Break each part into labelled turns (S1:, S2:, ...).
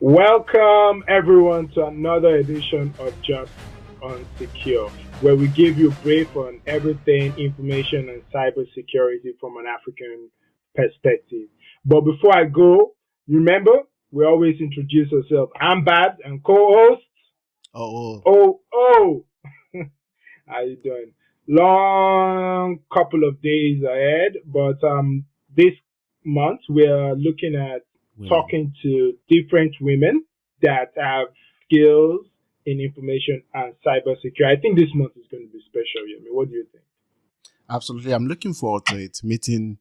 S1: Welcome everyone to another edition of Just Unsecure, where we give you a brief on everything information and cybersecurity from an African perspective. But before I go, remember, we always introduce ourselves. I'm Babz and co-host OO. How you doing? Long couple of days ahead, but this month we're looking at talking to different women that have skills in information and cybersecurity. I think this month is going to be special. Yemi, what do you think?
S2: Absolutely. I'm looking forward to it, meeting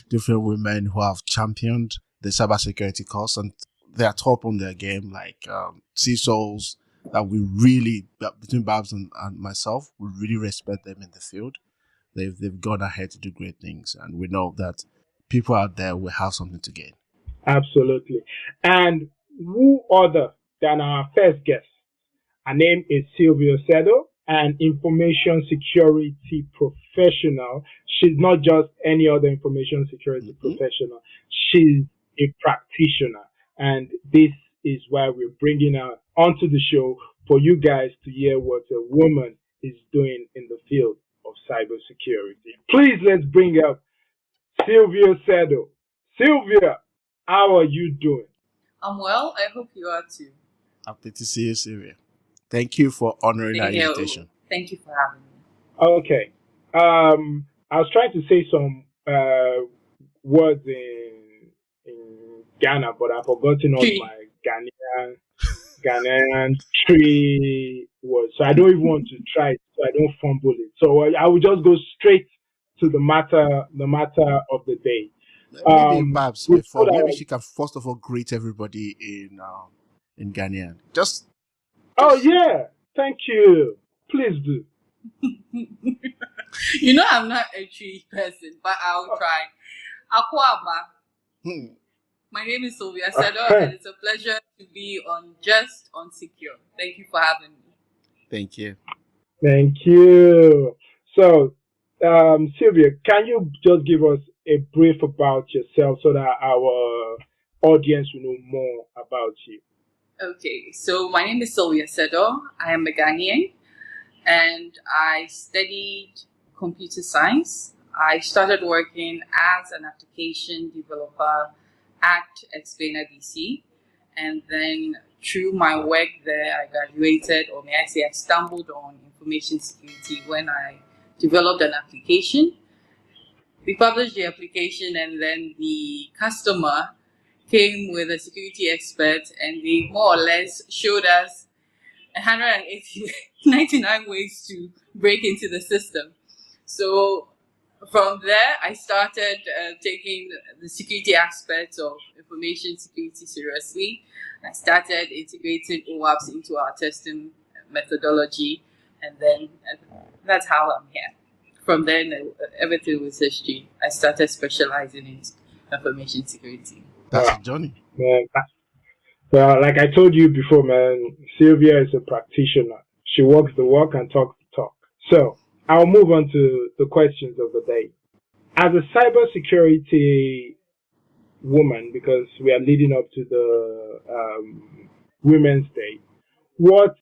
S2: different women who have championed the cybersecurity cause and they are top on their game, like CISOs that we really, between Babz and myself, we really respect them in the field. They've gone ahead to do great things, and we know that people out there will have something to gain.
S1: Absolutely. And who other than our first guest? Her name is Sylvia Sedo, an information security professional. She's not just any other information security professional. She's a practitioner. And this is why we're bringing her onto the show for you guys to hear what a woman is doing in the field of cybersecurity. Please, let's bring up Sylvia Sedo. Sylvia, how are you doing?
S3: I'm well. I hope you are too.
S2: Happy to see you, Sylvia. Thank you for honoring our invitation.
S3: Thank you for having me.
S1: Okay. I was trying to say some words in Ghana, but I've forgotten all my Ghanaian tree words. So I don't even want to try it, so I don't fumble it. So I will just go straight to the matter of the day.
S2: Maybe Babz, before maybe she can first of all greet everybody in Ghanaian.
S1: Oh yeah, thank you. Please do.
S3: You know I'm not a tree person, but I'll try. Akwaba. My name is Sylvia Sedo, and it's a pleasure to be on Just Unsecure. Thank you for having me.
S2: Thank you.
S1: Thank you. So, Sylvia, can you just give us a brief about yourself so that our audience will know more about you?
S3: Okay, so my name is Sylvia Sedo. I am a Ghanaian, and I studied computer science. I started working as an application developer at Explainer DC, and then through my work there, I graduated, or may I say I stumbled on information security when I developed an application. We published the application, and then the customer came with a security expert, and they more or less showed us 199 ways to break into the system. So from there, I started taking the security aspects of information security seriously. I started integrating OWASP into our testing methodology, and then that's how I'm here. From then, everything was history. I started specializing in information security.
S2: That's a journey.
S1: Man, well, like I told you before, man, Sylvia is a practitioner. She walks the walk and talks the talk. So I'll move on to the questions of the day. As a cybersecurity woman, because we are leading up to the Women's Day, what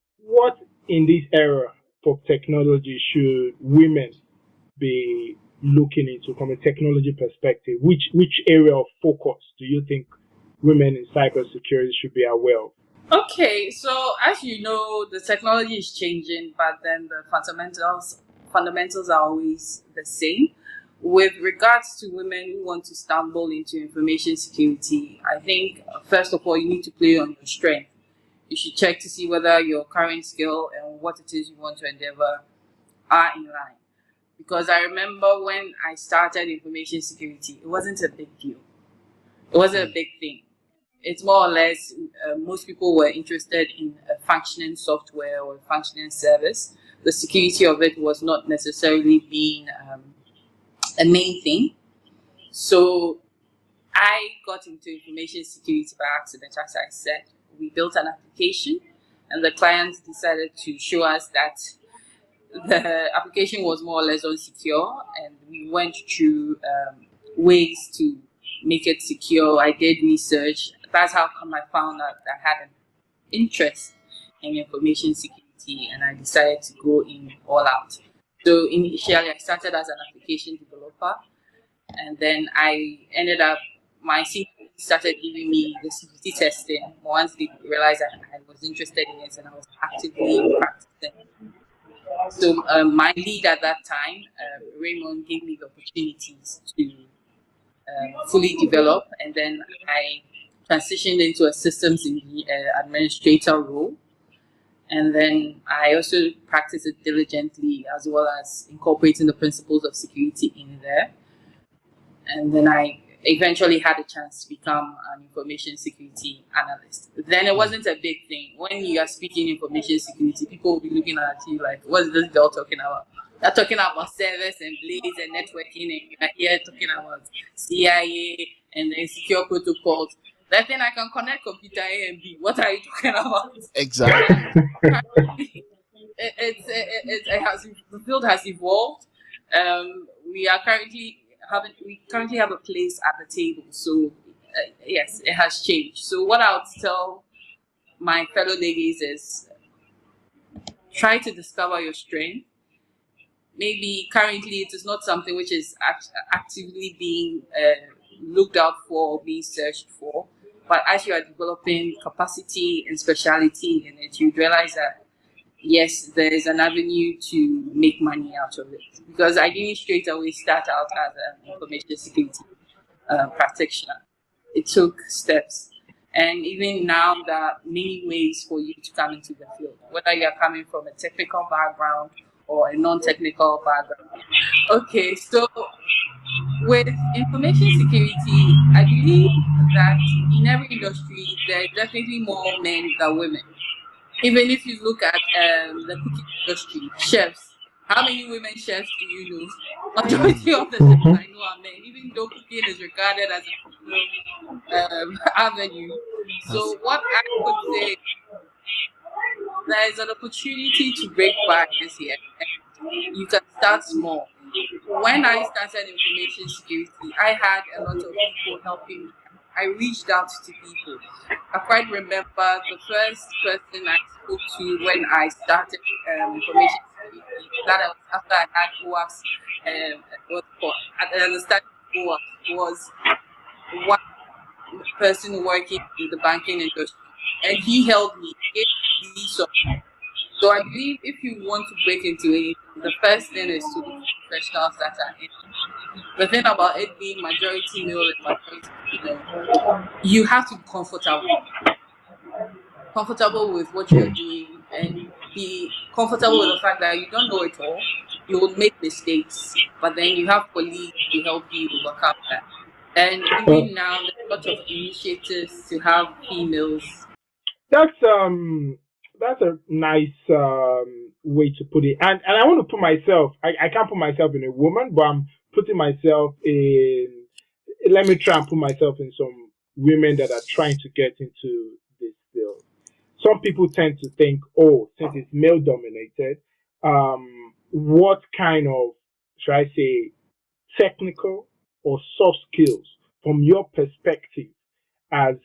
S1: in this era of technology should women be looking into from a technology perspective? Which area of focus do you think women in cybersecurity should be aware of?
S3: Okay, so as you know, the technology is changing, but then the fundamentals are always the same. With regards to women who want to stumble into information security, I think first of all you need to play on your strength. You should check to see whether your current skill and what it is you want to endeavor are in line. Because I remember when I started information security, it wasn't a big deal. It wasn't a big thing. It's more or less, most people were interested in a functioning software or a functioning service. The security of it was not necessarily being a main thing. So I got into information security by accident, as I said. We built an application, and the client decided to show us that the application was more or less unsecure, and we went through ways to make it secure. I did research. that's how come I found out I had an interest in information security, and I decided to go in all out. So initially, I started as an application developer, and then I ended up, my senior started giving me the security testing once they realized that I was interested in it and I was actively practicing. So my lead at that time, Raymond, gave me the opportunities to fully develop, and then I transitioned into a systems administrator role. And then I also practice it diligently, as well as incorporating the principles of security in there. And then I eventually had a chance to become an information security analyst. Then it wasn't a big thing. When you are speaking information security, people will be looking at you like, what is this girl talking about? They're talking about servers and blades and networking, and you are here talking about CIA and then secure protocols. That thing I can connect computer A and B. What are you talking about?
S2: Exactly.
S3: The field has evolved. We currently have a place at the table. So yes, it has changed. So what I would tell my fellow ladies is try to discover your strength. Maybe currently it is not something which is actively being looked out for or being searched for. But as you are developing capacity and speciality in it, you realize that yes, there is an avenue to make money out of it. Because I didn't straight away start out as an information security practitioner. It took steps. And even now, there are many ways for you to come into the field, whether you are coming from a technical background or a non-technical background. Okay, so with information security, I believe that in every industry, there are definitely more men than women. Even if you look at the cooking industry, chefs, how many women chefs do you know? Majority of the chefs I know are men, even though cooking is regarded as a female avenue. So what I would say, there is an opportunity to break barriers here. And you can start small. When I started information security, I had a lot of people helping me. I reached out to people. I quite remember the first person I spoke to when I started information security. That was after I had OAPS, at the start of OAPS was one person working in the banking industry, and he helped me, gave me support. So I believe if you want to break into it, the first thing is to be professionals that are in it. The thing about it being majority male and majority female, you have to be comfortable with what you're doing, and be comfortable with the fact that you don't know it all. You will make mistakes, but then you have colleagues to help you overcome that. And even now, there's a lot of initiatives to have females.
S1: That's a nice way to put it. And I want to put myself, I can't put myself in a woman, but I'm putting myself in, let me try and put myself in some women that are trying to get into this field. Some people tend to think, oh, since it's male dominated, what kind of, should I say, technical or soft skills from your perspective as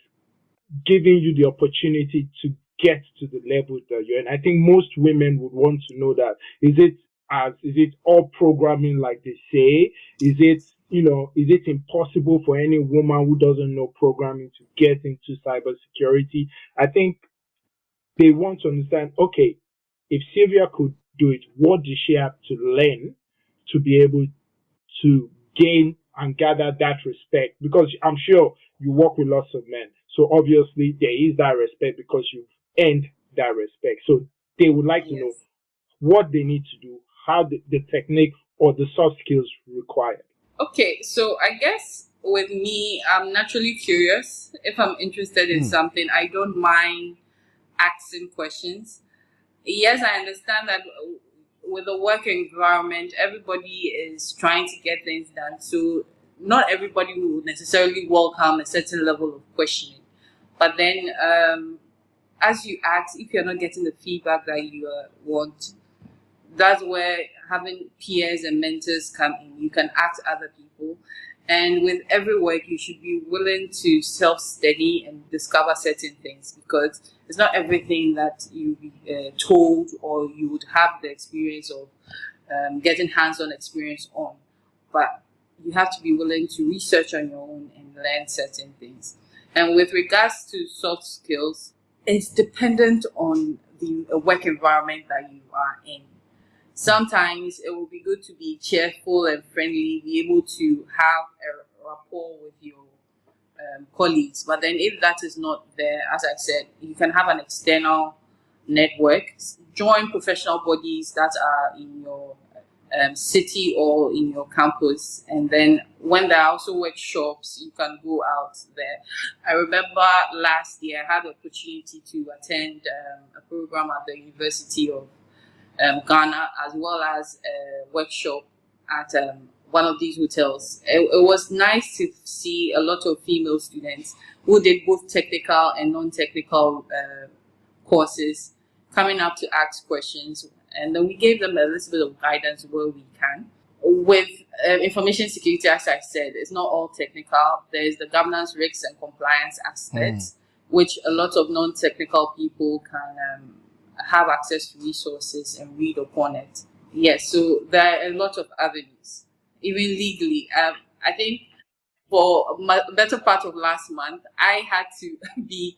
S1: giving you the opportunity to get to the level that you're in? I think most women would want to know that. Is it all programming like they say? Is it impossible for any woman who doesn't know programming to get into cybersecurity? I think they want to understand, okay, if Sylvia could do it, what does she have to learn to be able to gain and gather that respect? Because I'm sure you work with lots of men. So obviously there is that respect because you've earned that respect. So they would like to know what they need to do, how the technique or the soft skills required.
S3: Okay, so I guess with me, I'm naturally curious. If I'm interested in something, I don't mind asking questions. Yes, I understand that with the work environment, everybody is trying to get things done. So not everybody will necessarily welcome a certain level of questioning. But then as you ask, if you're not getting the feedback that you want, that's where having peers and mentors come in. You can ask other people. And with every work, you should be willing to self-study and discover certain things, because it's not everything that you be told or you would have the experience of getting hands-on experience on. But you have to be willing to research on your own and learn certain things. And with regards to soft skills, it's dependent on the work environment that you are in. Sometimes it will be good to be cheerful and friendly, be able to have a rapport with your colleagues. But then if that is not there, as I said, you can have an external network, join professional bodies that are in your city or in your campus. And then when there are also workshops, you can go out there. I remember last year I had the opportunity to attend a program at the University of Ghana, as well as a workshop at one of these hotels. It was nice to see a lot of female students who did both technical and non-technical courses coming up to ask questions, and then we gave them a little bit of guidance where we can. With information security, as I said, it's not all technical. There is the governance, risks, and compliance aspects, which a lot of non-technical people can have access to resources and read upon it. Yes, so there are a lot of avenues, even legally. I think for a better part of last month, I had to be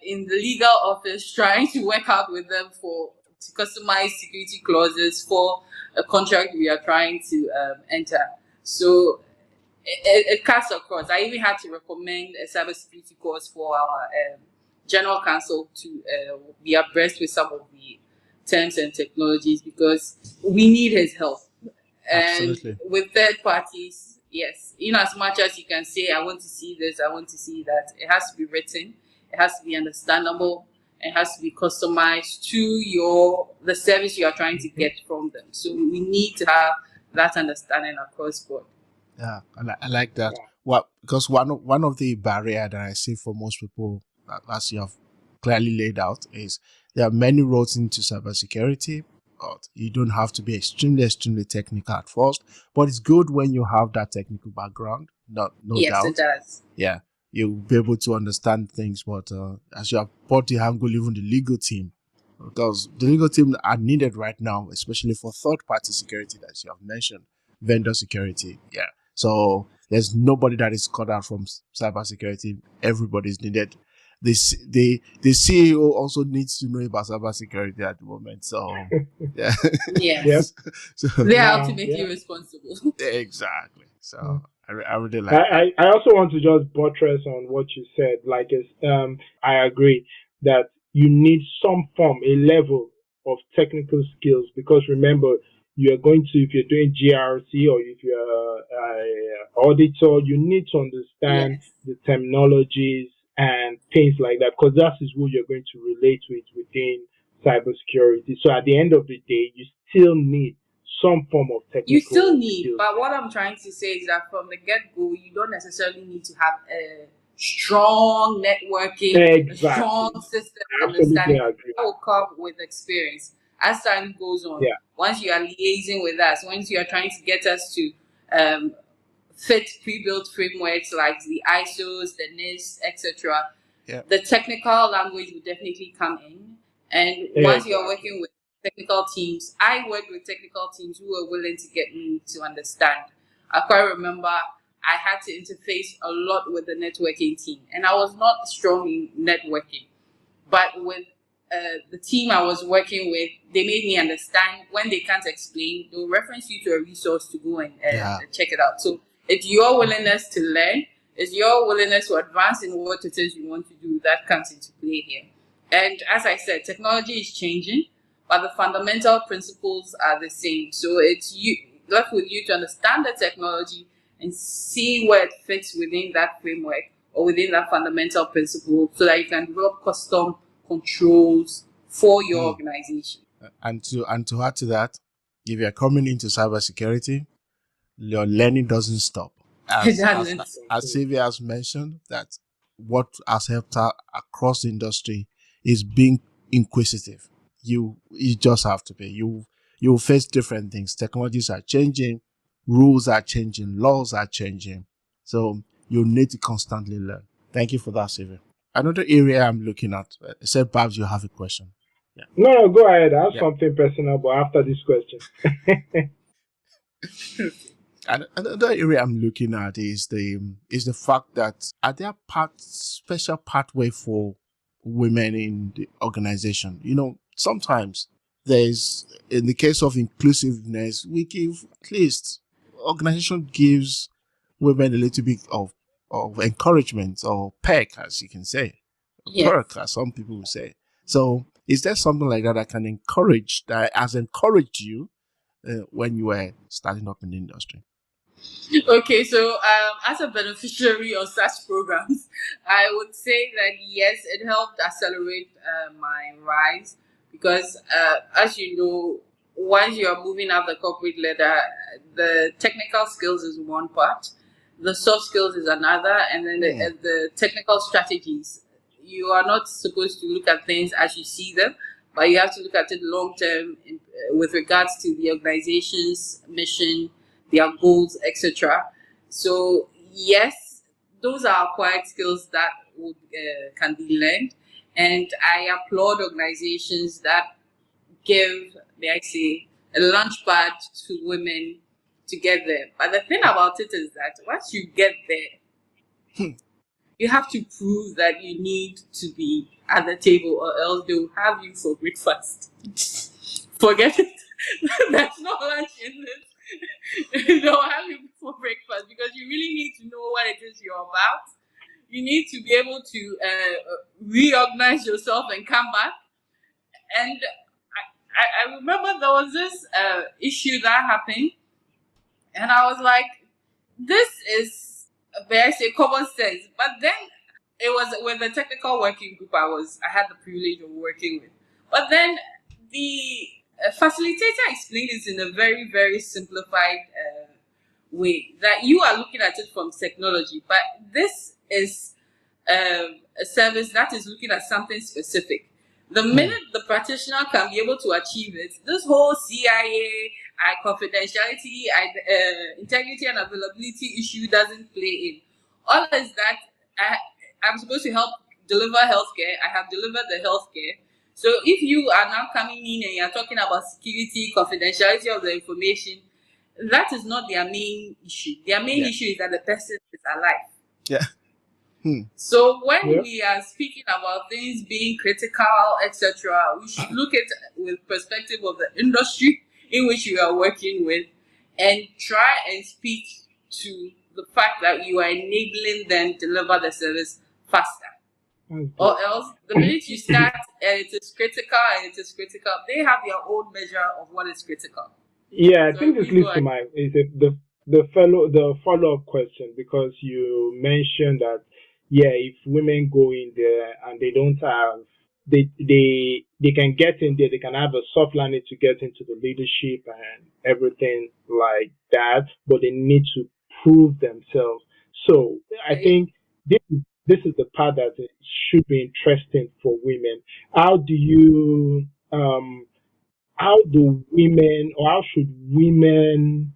S3: in the legal office trying to work out with them to customize security clauses for a contract we are trying to enter. So it cuts across. I even had to recommend a cybersecurity course for our general counsel to be abreast with some of the terms and technologies, because we need his help. And
S2: Absolutely.
S3: with third parties, yes, in as much as you can say, I want to see this, I want to see that, it has to be written, it has to be understandable, it has to be customized to the service you are trying to get from them. So we need to have that understanding across board.
S2: Yeah, I like that. Well, because one of the barrier that I see for most people, as you have clearly laid out, is there are many roads into cybersecurity. But you don't have to be extremely technical at first, but it's good when you have that technical background. No
S3: Yes,
S2: doubt.
S3: it does.
S2: Yeah, you'll be able to understand things. But as you have brought the angle, even the legal team, because the legal team are needed right now, especially for third-party security that you have mentioned, vendor security. Yeah, so there's nobody that is cut out from cybersecurity. Everybody's needed. The CEO also needs to know about cybersecurity at the moment. So, yeah.
S3: Yes.
S1: Yep.
S2: So,
S3: They are ultimately responsible.
S2: exactly. So, I really like that.
S1: I also want to just buttress on what you said. I agree that you need some form, a level of technical skills, because remember, you are going to, if you're doing GRC or if you're an auditor, you need to understand the terminologies and things like that, because that is who you're going to relate with within cybersecurity. So at the end of the day, you still need some form of technical.
S3: You still need,
S1: skills.
S3: but what I'm trying to say is that from the get-go, you don't necessarily need to have a strong networking, a strong system understanding. That will come with experience. As time goes on, once you are liaising with us, once you are trying to get us to fit pre-built frameworks like the ISOs, the NIST, etc., the technical language will definitely come in. And once you're working with technical teams, I worked with technical teams who were willing to get me to understand. I quite remember I had to interface a lot with the networking team, and I was not strong in networking, but with the team I was working with, they made me understand. When they can't explain, they'll reference you to a resource to go and check it out. So it's your willingness to learn, it's your willingness to advance in what it is you want to do that comes into play here. And as I said, technology is changing, but the fundamental principles are the same. So it's left with you to understand the technology and see where it fits within that framework or within that fundamental principle, so that you can develop custom controls for your organization.
S2: And to add to that, if you're coming into cybersecurity, your learning doesn't stop. As Sylvia has mentioned, that what has helped her across the industry is being inquisitive. You just have to be. You face different things. Technologies are changing. rules are changing, laws are changing. So you need to constantly learn. Thank you for that, Sylvia. Another area I'm looking at, I said, Babz, you have a question. Yeah.
S1: No, go ahead. I have
S2: Yeah.
S1: something personal, but after this question.
S2: And another area I'm looking at is the fact that are there special pathway for women in the organization? Sometimes there's, in the case of inclusiveness, we give, at least organization gives women a little bit of encouragement, or perk, as you can say,
S3: Yes.
S2: perk, as some people will say. So is there something like that can encourage, that has encouraged you when you were starting up in the industry?
S3: Okay, so as a beneficiary of such programs, I would say that yes, it helped accelerate my rise, because as you know, once you are moving up the corporate ladder, the technical skills is one part, the soft skills is another, and then the technical strategies. You are not supposed to look at things as you see them, but you have to look at it long term with regards to the organization's mission, their goals, etc. So yes, those are acquired skills that can be learned, and I applaud organizations that give, may I say, a launch pad to women to get there. But the thing about it is that once you get there, you have to prove that you need to be at the table, or else they'll have you for breakfast. Forget it. There's no lunch in this. They'll have you for breakfast, because you really need to know what it is you're about. You need to be able to reorganize yourself and come back. And I remember there was this issue that happened, and I was like, this is, may I say, common sense. But then it was with the technical working group I had the privilege of working with. But then the facilitator explained it in a very, very simplified way, that you are looking at it from technology, but this is a service that is looking at something specific. The minute the practitioner can be able to achieve it, this whole CIA, confidentiality, integrity and availability issue doesn't play in. All is that I'm supposed to help deliver healthcare. I have delivered the healthcare. So if you are now coming in and you're talking about security, confidentiality of the information, that is not their main issue. Their main issue is that the person is alive.
S2: Yeah.
S3: So when we are speaking about things being critical, etc., we should look at it with perspective of the industry in which you are working with, and try and speak to the fact that you are enabling them to deliver the service faster. Or else, the minute you start and it is critical, they have their own measure of what is critical.
S1: Yeah, I think this leads to the follow-up question, because you mentioned that if women go in there and they don't have, they can get in there, they can have a soft landing to get into the leadership and everything like that, but they need to prove themselves. So I think this is the part that should be interesting for women. How do women, or how should women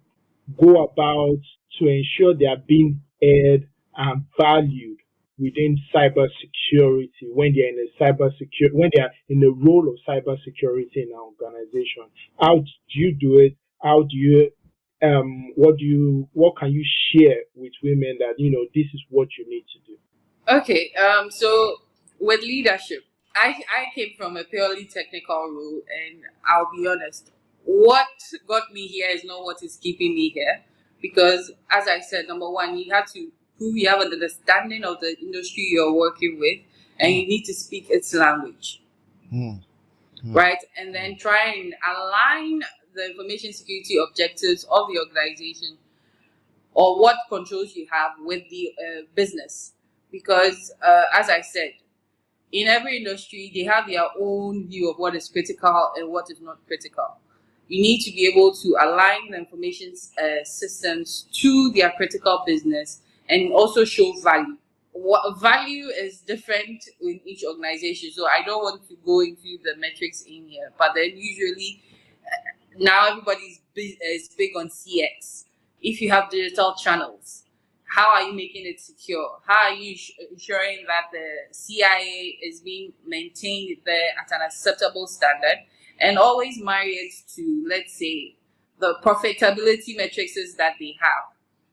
S1: go about to ensure they are being heard and valued within cybersecurity when they are in the role of cybersecurity in an organization? How do you do it? How do you what can you share with women that this is what you need to do?
S3: Okay, so with leadership, I came from a purely technical role, and I'll be honest, what got me here is not what is keeping me here, because as I said, number one, you have to prove you have an understanding of the industry you're working with, and you need to speak its language, right? And then try and align the information security objectives of the organization, or what controls you have, with the business. Because as I said, in every industry, they have their own view of what is critical and what is not critical. You need to be able to align the information systems to their critical business, and also show value. What value is different in each organization, so I don't want to go into the metrics in here. But then usually now everybody is big on CX. If you have digital channels, how are you making it secure? How are you ensuring that the CIA is being maintained there at an acceptable standard? And always marry it to, let's say, the profitability metrics that they have.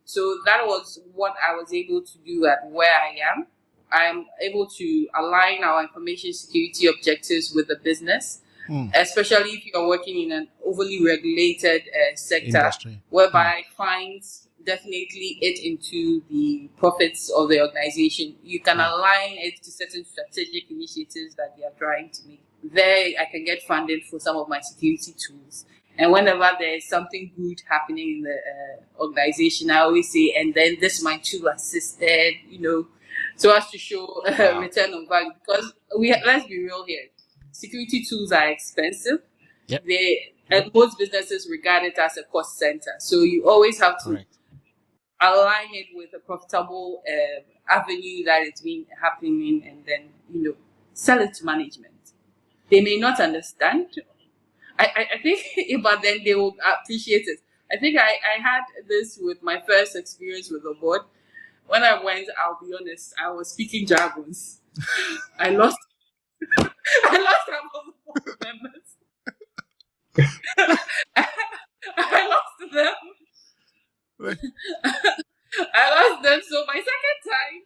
S3: So that was what I was able to do at where I am. I'm able to align our information security objectives with the business, especially if you're working in an overly regulated sector,
S2: Industry.
S3: whereby fines definitely eat into the profits of the organization. You can align it to certain strategic initiatives that they are trying to make. There, I can get funded for some of my security tools. And whenever there is something good happening in the organization, I always say, and then this my tool assisted, so as to show return on value. Because let's be real here, security tools are expensive.
S2: Yep.
S3: And most businesses regard it as a cost center. So you always have to align it with a profitable avenue that it's been happening in, and then, sell it to management. They may not understand. I think, but then they will appreciate it. I think I had this with my first experience with the board. When I went, I'll be honest, I was speaking jargons. I lost half of the board members. I lost them. I lost them. So my second time,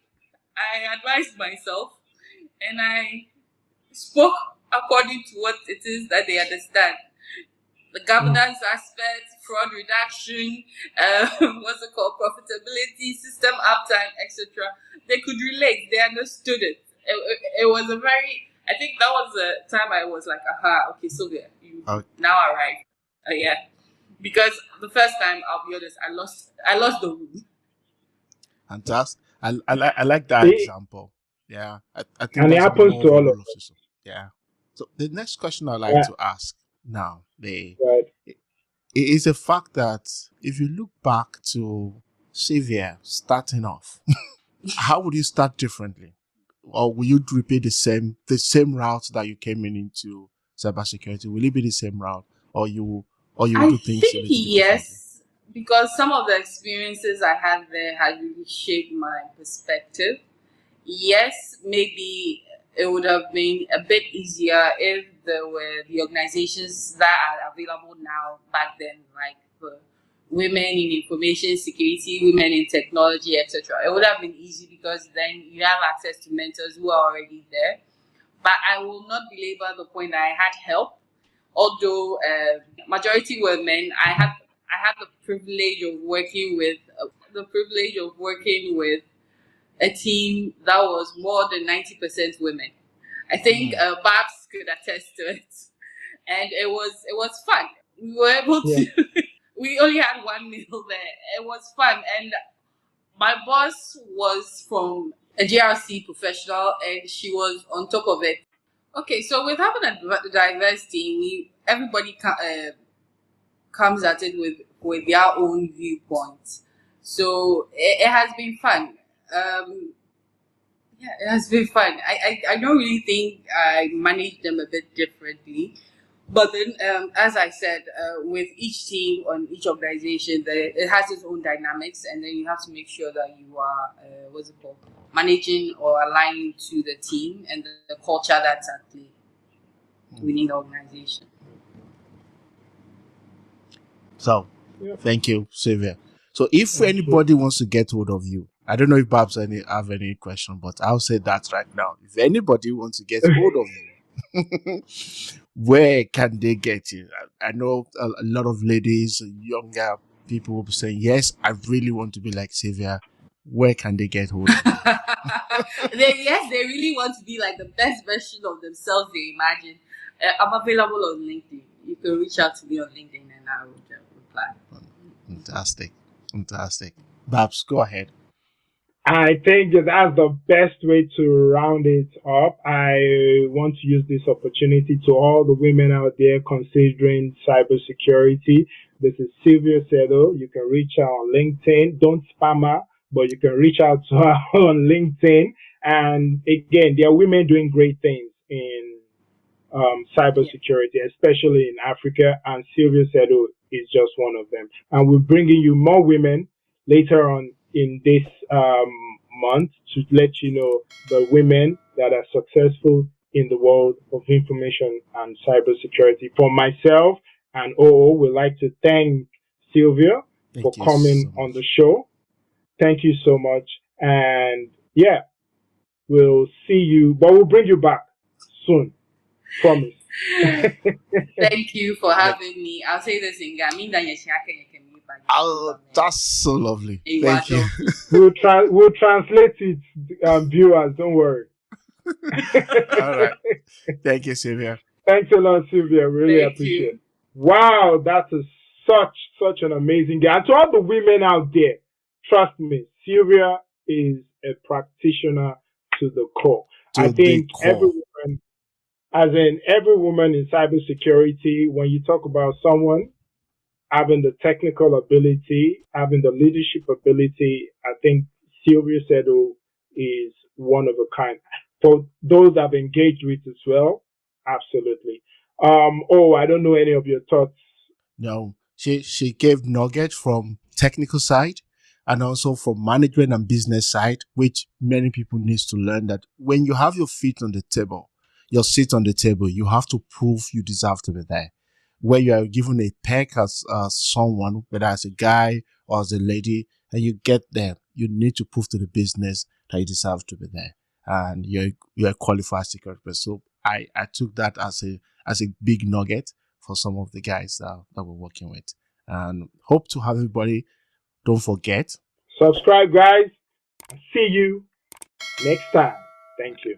S3: I advised myself and I spoke according to what it is that they understand. The governance aspect, fraud reduction, what's it called, profitability, system uptime, etc. They could relate. They understood it. It was I think that was the time I was like, aha, okay, Sylvia, you now arrived. Yeah. Because the first time, I'll be honest, I lost the room.
S2: Fantastic. I like that example. Yeah. I think
S1: and it happens to all of us.
S2: Yeah. So the next question I'd like to ask now, it is a fact that if you look back to Sylvia starting off, how would you start differently? Or will you repeat the same route that you came into cybersecurity? Will it be the same route, or you do things?
S3: I think yes, because some of the experiences I had there had really shaped my perspective. Yes, maybe it would have been a bit easier if there were the organizations that are available now back then, like the women in information security, women in technology, etc. It would have been easy because then you have access to mentors who are already there. But I will not belabor the point that I had help, although majority were men. I had the privilege of working with a team that was more than 90% women. I think Babz could attest to it, and it was fun. We were able to. We only had one meal there. It was fun, and my boss was from a GRC professional, and she was on top of it. Okay, so with having a diverse team, everybody comes at it with their own viewpoints. So it has been fun. It has been fun. I don't really think I managed them a bit differently. But then, as I said, with each team on each organization, it has its own dynamics, and then you have to make sure that you are, managing or aligning to the team and the culture that's at play within the organization.
S2: So, thank you, Sylvia. So, if anybody wants to get hold of you, I don't know if Babz have any question, but I'll say that right now. If anybody wants to get hold of you, where can they get you? I know a lot of ladies, younger people will be saying, yes, I really want to be like Sylvia. Where can they get hold of you?
S3: They really want to be like the best version of themselves they imagine. I'm available on LinkedIn. You can reach out to me on LinkedIn and I will reply.
S2: Fantastic. Babz, go ahead.
S1: I think that's the best way to round it up. I want to use this opportunity to all the women out there considering cybersecurity. This is Sylvia Sedo. You can reach out on LinkedIn. Don't spam her, but you can reach out to her on LinkedIn. And again, there are women doing great things in cybersecurity, especially in Africa. And Sylvia Sedo is just one of them. And we're bringing you more women later on in this month to let you know the women that are successful in the world of information and cybersecurity. For myself and OO, we'd like to thank Sylvia for coming on the show. Thank you so much. And yeah, we'll see you, but we'll bring you back soon. Promise.
S3: Thank you for having me. I'll say this in Ghana.
S2: Oh, that's so lovely. Thank you.
S1: We'll translate it, viewers. Don't worry.
S2: All right. Thank you, Sylvia.
S1: Thanks a lot, Sylvia. Really appreciate it. Wow, that is such an amazing guy. And to all the women out there, trust me, Sylvia is a practitioner to the core. I think every woman in cybersecurity, when you talk about someone having the technical ability, having the leadership ability, I think Sylvia Sedo is one of a kind. For those I've engaged with as well, absolutely. I don't know any of your thoughts.
S2: No, she gave nuggets from technical side and also from management and business side, which many people need to learn that when you have your feet on the table, your seat on the table, you have to prove you deserve to be there. Where you are given a peg as someone, whether as a guy or as a lady, and you get there, you need to prove to the business that you deserve to be there. And you're a qualified security person. So I took that as a big nugget for some of the guys that we're working with. And hope to have everybody. Don't forget.
S1: Subscribe, guys. See you next time. Thank you.